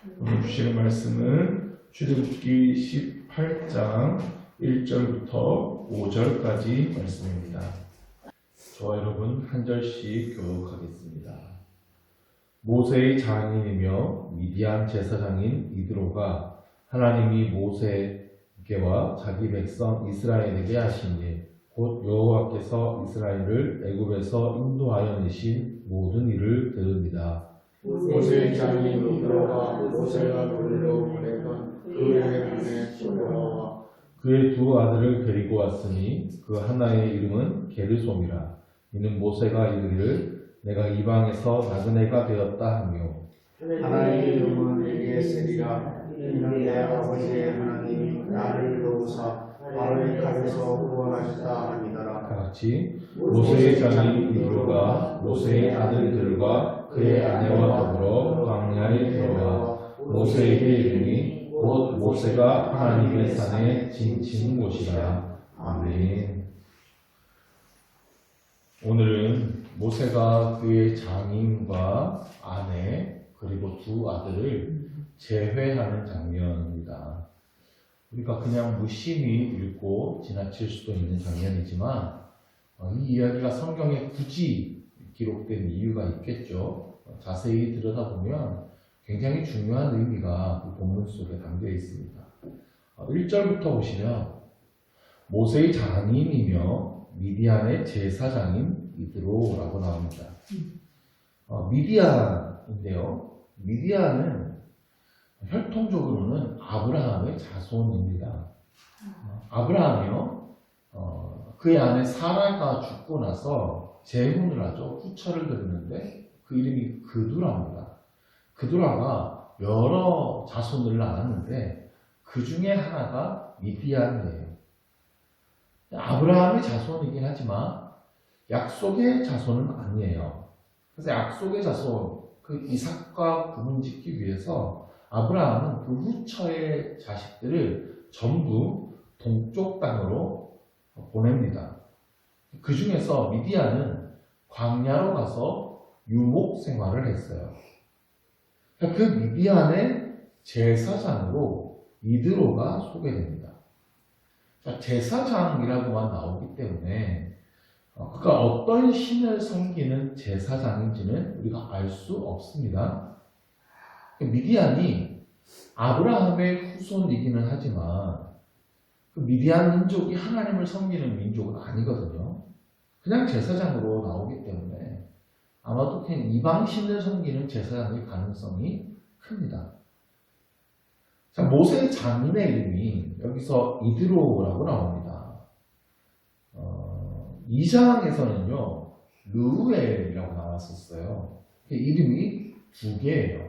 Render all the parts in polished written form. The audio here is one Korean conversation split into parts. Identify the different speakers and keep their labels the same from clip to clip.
Speaker 1: 오늘 주시는 말씀은 출애굽기 18장 1절부터 5절까지 말씀입니다. 저와 여러분 한 절씩 교독하겠습니다. 모세의 장인이며 미디안 제사장인 이드로가 하나님이 모세에게와 자기 백성 이스라엘에게 하신 일, 곧 여호와께서 이스라엘을 애굽에서 인도하여 내신 모든 일을 들읍니다.
Speaker 2: 모세의 장인 이드로가 모세가 돌려 보내던 그의 아내 시므라와
Speaker 1: 그의 두 아들을 데리고 왔으니 그 하나의 이름은 게르솜이라. 이는 모세가 이르기를 내가 이방에서 나그네가 되었다 하며
Speaker 2: 하나의 이름은 엘리에셀이라. 이는 내 아버지의 하나님이 나를 도우사 바로의 칼에서 구원하셨다 함이더라.
Speaker 1: 같이 모세의 장인 이드로가 모세의 아들들과 그의 아내와 더불어 광야에 들어와 모세에게 이르니 곧 모세가 하나님의 산에 지친 곳이라. 아멘. 오늘은 모세가 그의 장인과 아내 그리고 두 아들을 제회하는 장면입니다. 우리가 그냥 무심히 읽고 지나칠 수도 있는 장면이지만 이 이야기가 성경에 굳이 기록된 이유가 있겠죠. 자세히 들여다보면 굉장히 중요한 의미가 이 본문 속에 담겨 있습니다. 1절부터 보시면 모세의 장인이며 미디안의 제사장인 이드로라고 나옵니다. 미디안인데요. 미디안은 혈통적으로는 아브라함의 자손입니다. 아브라함이요, 그의 아내 사라가 죽고 나서 재혼을 하죠. 후처를 드렸는데 그 이름이 그두라입니다. 그두라가 여러 자손을 낳았는데 그 중에 하나가 미디안이에요. 아브라함의 자손이긴 하지만 약속의 자손은 아니에요. 그래서 약속의 자손, 그 이삭과 구분 짓기 위해서 아브라함은 그 후처의 자식들을 전부 동쪽 땅으로 보냅니다. 그 중에서 미디안은 광야로 가서 유목 생활을 했어요. 그 미디안의 제사장으로 이드로가 소개됩니다. 제사장이라고만 나오기 때문에 그가 어떤 신을 섬기는 제사장인지는 우리가 알 수 없습니다. 미디안이 아브라함의 후손이기는 하지만 그 미디안 민족이 하나님을 섬기는 민족은 아니거든요. 그냥 제사장으로 나오기 때문에 아마도 그냥 이방신을 섬기는 제사장일 가능성이 큽니다. 자, 모세의 장인의 이름이 여기서 이드로라고 나옵니다. 2장에서는요, 르우엘이라고 나왔었어요. 이름이 두 개예요.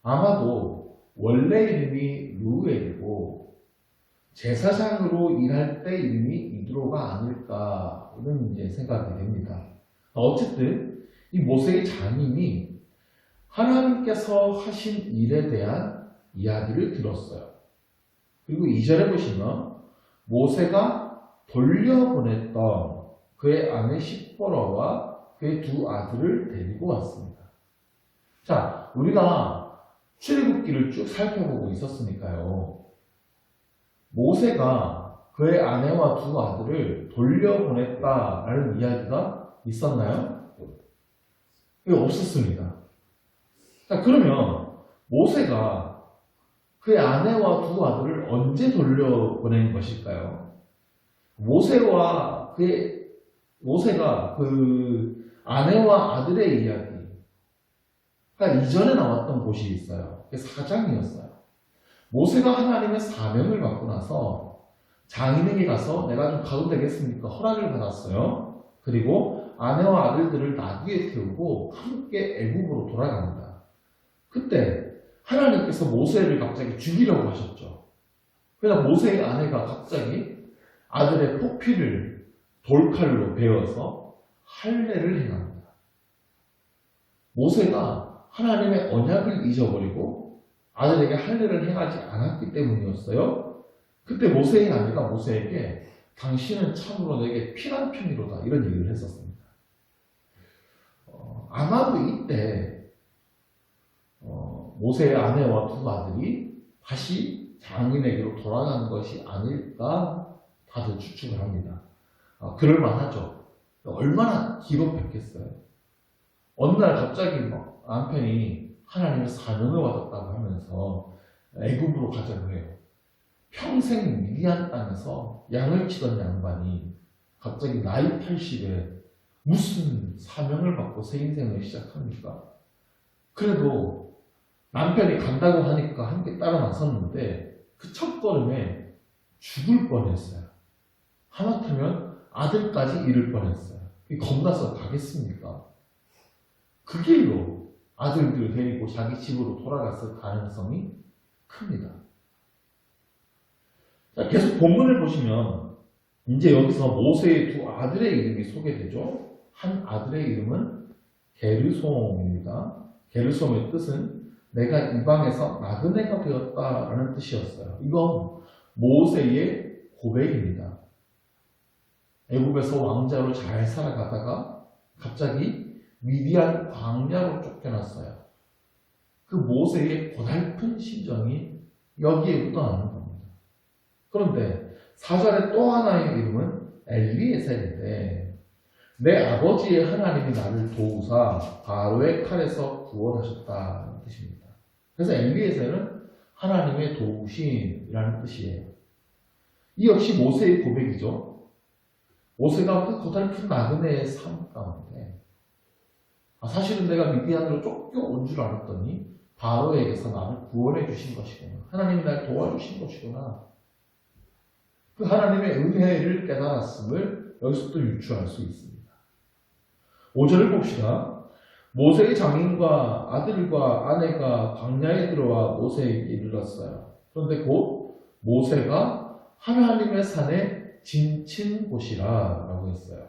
Speaker 1: 아마도 원래 이름이 르우엘이고 제사장으로 일할 때 이름이 이드로가 아닐까 이런 이제 생각이 됩니다. 어쨌든 이 모세의 장인이 하나님께서 하신 일에 대한 이야기를 들었어요. 그리고 2절에 보시면 모세가 돌려보냈던 그의 아내 십보라와 그의 두 아들을 데리고 왔습니다. 자, 우리가 출애굽기를 쭉 살펴보고 있었으니까요. 모세가 그의 아내와 두 아들을 돌려보냈다라는 이야기가 있었나요? 없었습니다. 자, 그러면 모세가 그의 아내와 두 아들을 언제 돌려보낸 것일까요? 모세가 그 아내와 아들의 이야기가 이전에 나왔던 곳이 있어요. 그게 4장이었어요. 모세가 하나님의 사명을 받고 나서 장인에게 가서 내가 좀 가도 되겠습니까? 허락을 받았어요. 그리고 아내와 아들들을 나귀에 태우고 함께 애굽으로 돌아갑니다. 그때 하나님께서 모세를 갑자기 죽이려고 하셨죠. 그래서 모세의 아내가 갑자기 아들의 포피를 돌칼로 베어서 할례를 행합니다. 모세가 하나님의 언약을 잊어버리고 아들에게 할례를 행하지 않았기 때문이었어요. 그때 모세의 아내가 모세에게 당신은 참으로 내게 피난 편이로다 이런 얘기를 했었습니다. 아마도 이때 모세의 아내와 두 아들이 다시 장인에게로 돌아간 것이 아닐까 다들 추측을 합니다. 그럴만하죠. 얼마나 기겁했겠어요. 어느 날 갑자기 막 남편이 하나님의 사명을 받았다고 하면서 애굽으로 가자고 해요. 평생 미디안 땅에서 양을 치던 양반이 갑자기 나이 80에 무슨 사명을 받고 새 인생을 시작합니까? 그래도 남편이 간다고 하니까 함께 따라 나섰는데 그 첫걸음에 죽을 뻔했어요. 하마터면 아들까지 잃을 뻔했어요. 겁나서 가겠습니까? 그 길로 아들들을 데리고 자기 집으로 돌아갔을 가능성이 큽니다. 자, 계속 본문을 보시면 이제 여기서 모세의 두 아들의 이름이 소개되죠. 한 아들의 이름은 게르솜입니다. 게르솜의 뜻은 내가 이방에서 나그네가 되었다라는 뜻이었어요. 이건 모세의 고백입니다. 애굽에서 왕자로 잘 살아가다가 갑자기 미디안 광야로 쫓겨났어요. 그 모세의 고달픈 심정이 여기에 묻어나는 겁니다. 그런데 4절의 또 하나의 이름은 엘리에셀인데 내 아버지의 하나님이 나를 도우사 바로의 칼에서 구원하셨다는 뜻입니다. 그래서 엘리에셀은 하나님의 도우심이라는 뜻이에요. 이 역시 모세의 고백이죠. 모세가 그 고달픈 나그네의 삶 가운데 사실은 내가 미디안으로 쫓겨온 줄 알았더니 바로에게서 나를 구원해 주신 것이구나. 하나님이 날 도와주신 것이구나. 그 하나님의 은혜를 깨달았음을 여기서 또 유추할 수 있습니다. 5절을 봅시다. 모세의 장인과 아들과 아내가 광야에 들어와 모세에게 이르렀어요. 그런데 곧 모세가 하나님의 산에 진친 곳이라 라고 했어요.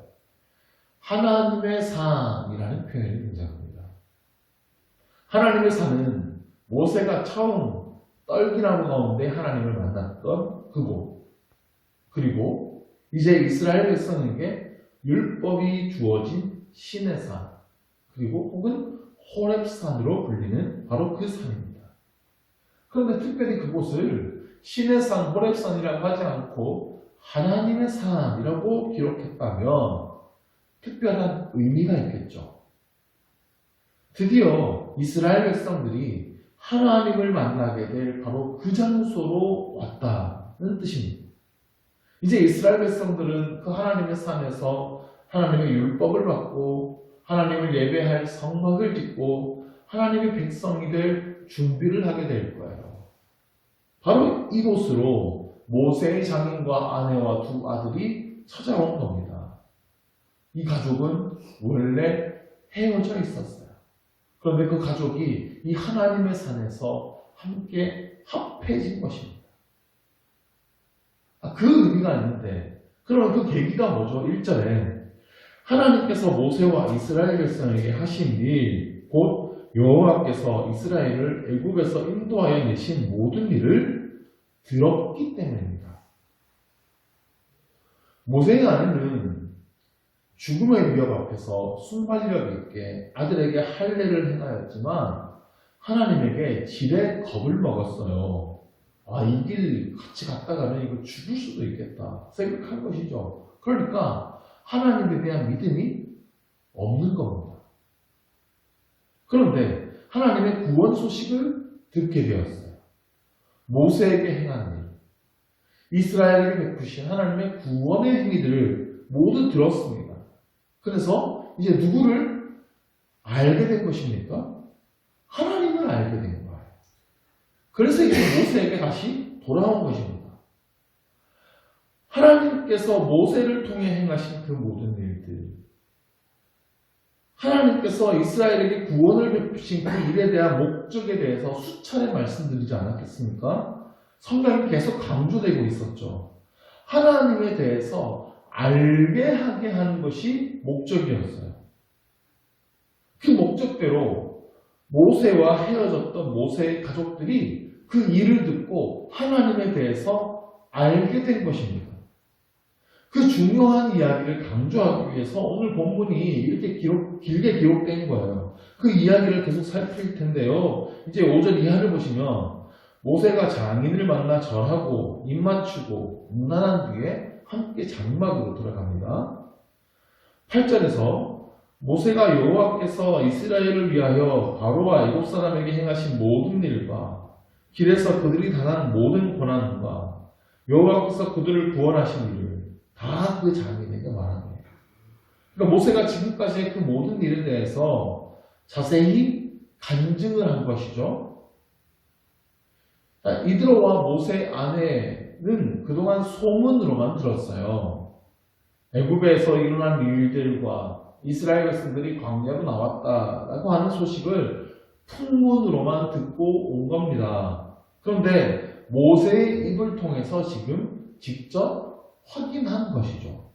Speaker 1: 하나님의 산이라는 표현이 등장합니다. 하나님의 산은 모세가 처음 떨기나무 가운데 하나님을 만났던 그곳, 그리고 이제 이스라엘 백성에게 율법이 주어진 신의 산, 그리고 혹은 호렙산으로 불리는 바로 그 산입니다. 그런데 특별히 그곳을 신의 산, 호렙산이라고 하지 않고 하나님의 산이라고 기록했다면 특별한 의미가 있겠죠. 드디어 이스라엘 백성들이 하나님을 만나게 될 바로 그 장소로 왔다는 뜻입니다. 이제 이스라엘 백성들은 그 하나님의 산에서 하나님의 율법을 받고 하나님을 예배할 성막을 짓고 하나님의 백성이 될 준비를 하게 될 거예요. 바로 이곳으로 모세의 장인과 아내와 두 아들이 찾아온 겁니다. 이 가족은 원래 헤어져 있었어요. 그런데 그 가족이 이 하나님의 산에서 함께 합해진 것입니다. 그 의미가 있는데, 그럼 그 계기가 뭐죠? 1절에 하나님께서 모세와 이스라엘 백성에게 하신 일, 곧 여호와께서 이스라엘을 애굽에서 인도하여 내신 모든 일을 들었기 때문입니다. 모세의 아내는 죽음의 위협 앞에서 순발력 있게 아들에게 할례를 행하였지만 하나님에게 지레 겁을 먹었어요. 이 길 같이 갔다가는 이거 죽을 수도 있겠다 생각한 것이죠. 그러니까 하나님에 대한 믿음이 없는 겁니다. 그런데 하나님의 구원 소식을 듣게 되었어요. 모세에게 행한 일, 이스라엘에게 베푸신 하나님의 구원의 행위들을 모두 들었습니다. 그래서 이제 누구를 알게 된 것입니까? 하나님을 알게 된 거예요. 그래서 이제 모세에게 다시 돌아온 것입니다. 하나님께서 모세를 통해 행하신 그 모든 일들, 하나님께서 이스라엘에게 구원을 베푸신 그 일에 대한 목적에 대해서 수차례 말씀드리지 않았겠습니까? 성경이 계속 강조되고 있었죠. 하나님에 대해서 알게 하게 하는 것이 목적이었어요. 그 목적대로 모세와 헤어졌던 모세의 가족들이 그 일을 듣고 하나님에 대해서 알게 된 것입니다. 그 중요한 이야기를 강조하기 위해서 오늘 본문이 이렇게 길게 기록된 거예요. 그 이야기를 계속 살필 텐데요. 이제 5절 이하를 보시면 모세가 장인을 만나 절하고 입 맞추고 문안한 뒤에 함께 장막으로 들어갑니다. 8절에서 모세가 여호와께서 이스라엘을 위하여 바로와 애굽 사람에게 행하신 모든 일과 길에서 그들이 당한 모든 고난과 여호와께서 그들을 구원하신 일을 다 그 장인에게 말합니다. 그러니까 모세가 지금까지의 그 모든 일에 대해서 자세히 간증을 한 것이죠. 이드로와 모세 아내는 그동안 소문으로만 들었어요. 애굽에서 일어난 일들과 이스라엘 백성들이 광야로 나왔다라고 하는 소식을 풍문으로만 듣고 온 겁니다. 그런데 모세의 입을 통해서 지금 직접 확인한 것이죠.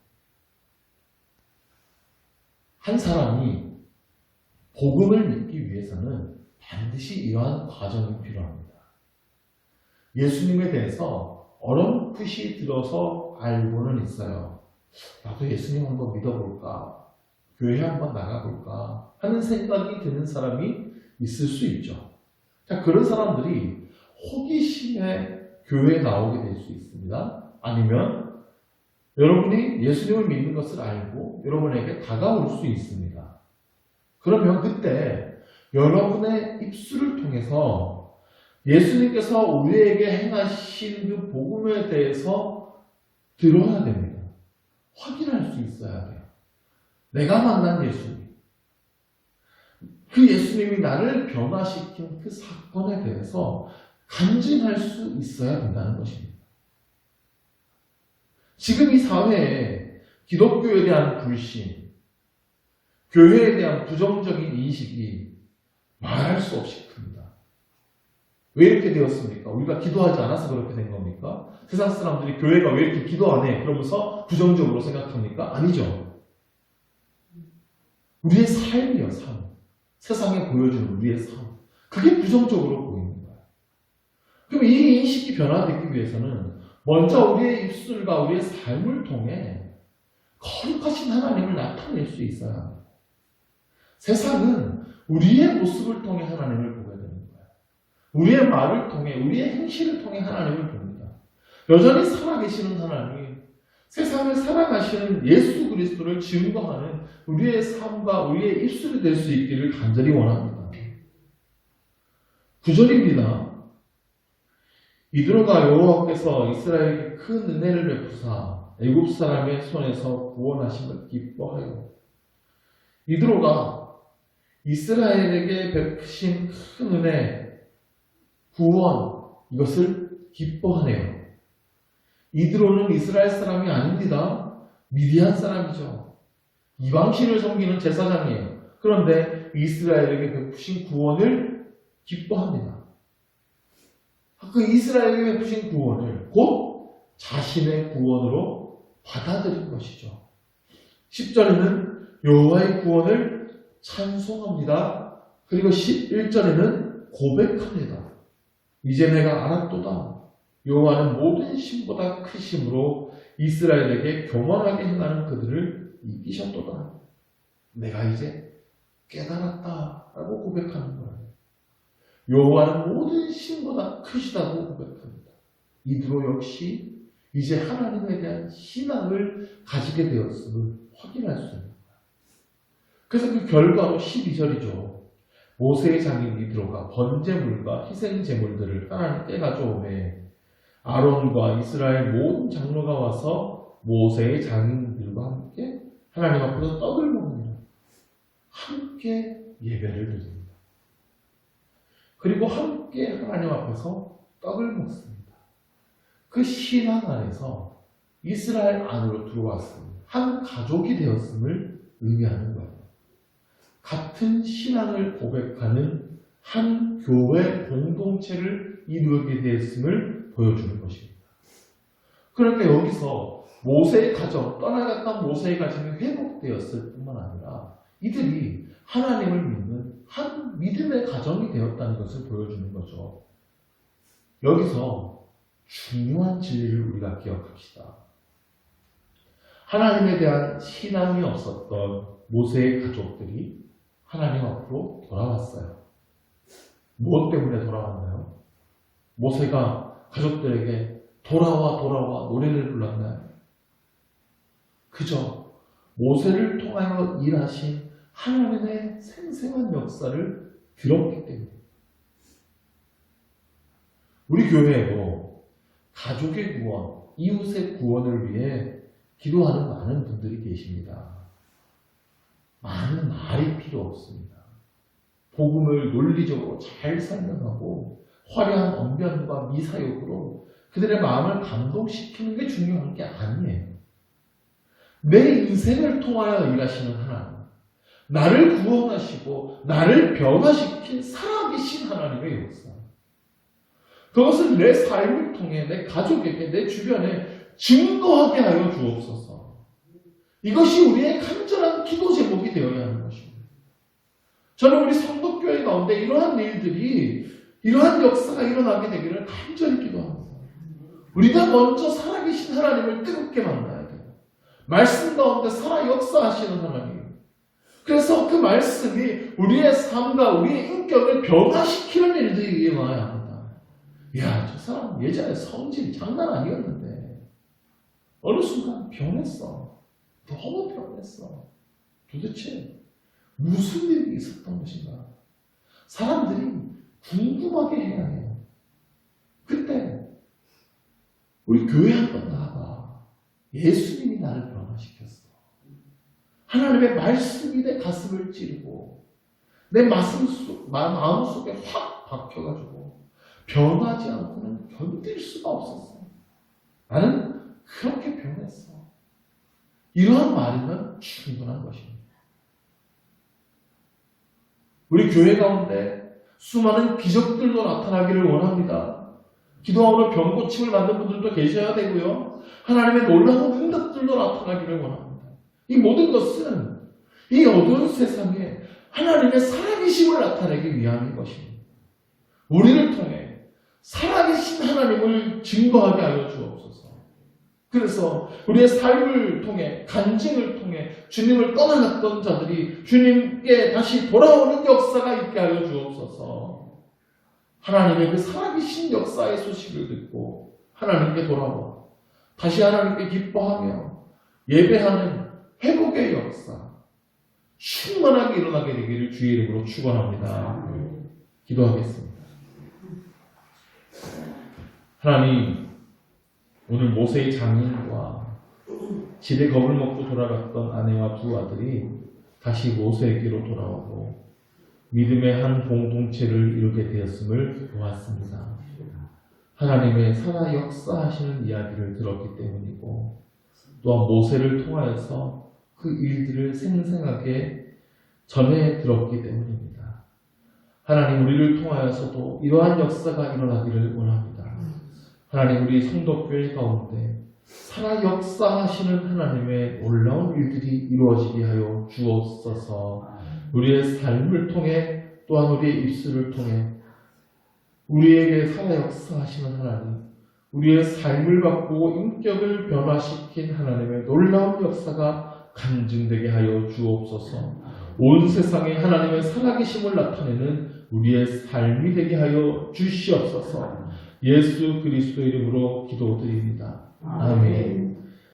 Speaker 1: 한 사람이 복음을 믿기 위해서는 반드시 이러한 과정이 필요합니다. 예수님에 대해서 어렴풋이 들어서 알고는 있어요. 나도 예수님 한번 믿어볼까? 교회 한번 나가볼까? 하는 생각이 드는 사람이 있을 수 있죠. 자, 그런 사람들이 호기심에 교회에 나오게 될 수 있습니다. 아니면 여러분이 예수님을 믿는 것을 알고 여러분에게 다가올 수 있습니다. 그러면 그때 여러분의 입술을 통해서 예수님께서 우리에게 행하신 그 복음에 대해서 들어야 됩니다. 확인할 수 있어야 돼요. 내가 만난 예수님, 그 예수님이 나를 변화시킨 그 사건에 대해서 간증할 수 있어야 된다는 것입니다. 지금 이 사회에 기독교에 대한 불신, 교회에 대한 부정적인 인식이 말할 수 없이 큽니다. 왜 이렇게 되었습니까? 우리가 기도하지 않아서 그렇게 된 겁니까? 세상 사람들이 교회가 왜 이렇게 기도 안 해? 그러면서 부정적으로 생각합니까? 아니죠. 우리의 삶이요, 삶. 세상에 보여주는 우리의 삶. 그게 부정적으로 보이는 거예요. 그럼 이 인식이 변화되기 위해서는 먼저 우리의 입술과 우리의 삶을 통해 거룩하신 하나님을 나타낼 수 있어야 합니다. 세상은 우리의 모습을 통해 하나님을 보게 되는 거예요. 우리의 말을 통해, 우리의 행실을 통해 하나님을 봅니다. 여전히 살아계시는 하나님, 세상을 살아가시는 예수 그리스도를 증거하는 우리의 삶과 우리의 입술이 될 수 있기를 간절히 원합니다. 9절입니다. 이드로가 여호와께서 이스라엘에게 큰 은혜를 베푸사 애굽 사람의 손에서 구원하심을 기뻐하여. 이드로가 이스라엘에게 베푸신 큰 은혜, 구원, 이것을 기뻐하네요. 이드로는 이스라엘 사람이 아닙니다. 미디안 사람이죠. 이방신을 섬기는 제사장이에요. 그런데 이스라엘에게 베푸신 구원을 기뻐합니다. 그 이스라엘에게 베푸신 구원을 곧 자신의 구원으로 받아들인 것이죠. 10절에는 여호와의 구원을 찬송합니다. 그리고 11절에는 고백합니다. 이제 내가 알았도다. 여호와는 모든 신보다 크심으로 이스라엘에게 교만하게 행하는 그들을 이기셨도다. 내가 이제 깨달았다 라고 고백하는 거예요. 여호와는 모든 신보다 크시다고 고백합니다. 이드로 역시 이제 하나님에 대한 신앙을 가지게 되었음을 확인할 수 있는 거예요. 그래서 그 결과로 12절이죠. 모세의 장인 이드로가 번제물과 희생제물들을 하나님께 가져오매 아론과 이스라엘 모든 장로가 와서 모세의 장인들과 함께 하나님 앞에서 떡을 먹습니다. 함께 예배를 드립니다. 그리고 함께 하나님 앞에서 떡을 먹습니다. 그 신앙 안에서 이스라엘 안으로 들어왔습니다. 한 가족이 되었음을 의미하는 거예요. 같은 신앙을 고백하는 한 교회 공동체를 이루게 되었음을 보여주는 것입니다. 그러니까 여기서 모세의 가정, 떠나갔던 모세의 가정이 회복되었을 뿐만 아니라 이들이 하나님을 믿는 한 믿음의 가정이 되었다는 것을 보여주는 거죠. 여기서 중요한 진리를 우리가 기억합시다. 하나님에 대한 신앙이 없었던 모세의 가족들이 하나님 앞으로 돌아왔어요. 무엇 때문에 돌아왔나요? 모세가 가족들에게 돌아와 노래를 불렀나요? 그저 모세를 통하여 일하신 하나님의 생생한 역사를 들었기 때문에. 우리 교회에도 가족의 구원, 이웃의 구원을 위해 기도하는 많은 분들이 계십니다. 많은 말이 필요 없습니다. 복음을 논리적으로 잘 설명하고 화려한 언변과 미사역으로 그들의 마음을 감동시키는 게 중요한 게 아니에요. 내 인생을 통하여 일하시는 하나님, 나를 구원하시고 나를 변화시킨 살아계신 하나님의 역사, 그것을 내 삶을 통해 내 가족에게, 내 주변에 증거하게 하여 주옵소서. 이것이 우리의 간절한 기도 제목이 되어야 하는 것입니다. 저는 우리 성도교회 가운데 이러한 일들이, 이러한 역사가 일어나게 되기를 간절히 기도합니다. 우리가 먼저 살아계신 하나님을 뜨겁게 만나야 돼요. 말씀 가운데 살아 역사하시는 하나님. 그래서 그 말씀이 우리의 삶과 우리의 인격을 변화시키는 일들이 일어나야 합니다. 이야, 저 사람 예전에 성질 장난 아니었는데 어느 순간 변했어. 너무 변했어. 도대체 무슨 일이 있었던 것인가? 사람들이 궁금하게 해야 해요. 그때 우리 교회 한번 나와봐. 예수님이 나를 변화시켰어. 하나님의 말씀이 내 가슴을 찌르고 내 마음 속에 확 박혀가지고 변하지 않고는 견딜 수가 없었어. 나는 그렇게 변했어. 이러한 말이면 충분한 것입니다. 우리 교회 가운데 수많은 기적들도 나타나기를 원합니다. 기도하며 병 고침을 받는 분들도 계셔야 되고요. 하나님의 놀라운 응답들도 나타나기를 원합니다. 이 모든 것은 이 어두운 세상에 하나님의 살아계심을 나타내기 위함인 것입니다. 우리를 통해 살아계신 하나님을 증거하게 하여 주옵소서. 그래서 우리의 삶을 통해, 간증을 통해 주님을 떠나갔던 자들이 주님께 다시 돌아오는 역사가 있게 하여 주옵소서. 하나님의 그 살아계신 역사의 소식을 듣고 하나님께 돌아와 다시 하나님께 기뻐하며 예배하는 회복의 역사 충만하게 일어나게 되기를 주의 이름으로 축원합니다. 기도하겠습니다. 하나님, 오늘 모세의 장인과 집에 겁을 먹고 돌아갔던 아내와 두 아들이 다시 모세에게로 돌아오고 믿음의 한 공동체를 이루게 되었음을 보았습니다. 하나님의 살아 역사하시는 이야기를 들었기 때문이고 또한 모세를 통하여서 그 일들을 생생하게 전해 들었기 때문입니다. 하나님, 우리를 통하여서도 이러한 역사가 일어나기를 원합니다. 하나님, 우리 성도교회 가운데 살아 역사하시는 하나님의 놀라운 일들이 이루어지게 하여 주옵소서. 우리의 삶을 통해 또한 우리의 입술을 통해 우리에게 살아 역사하시는 하나님, 우리의 삶을 바꾸고 인격을 변화시킨 하나님의 놀라운 역사가 간증되게 하여 주옵소서. 온 세상에 하나님의 살아계심을 나타내는 우리의 삶이 되게 하여 주시옵소서. 예수 그리스도의 이름으로 기도드립니다. 아멘.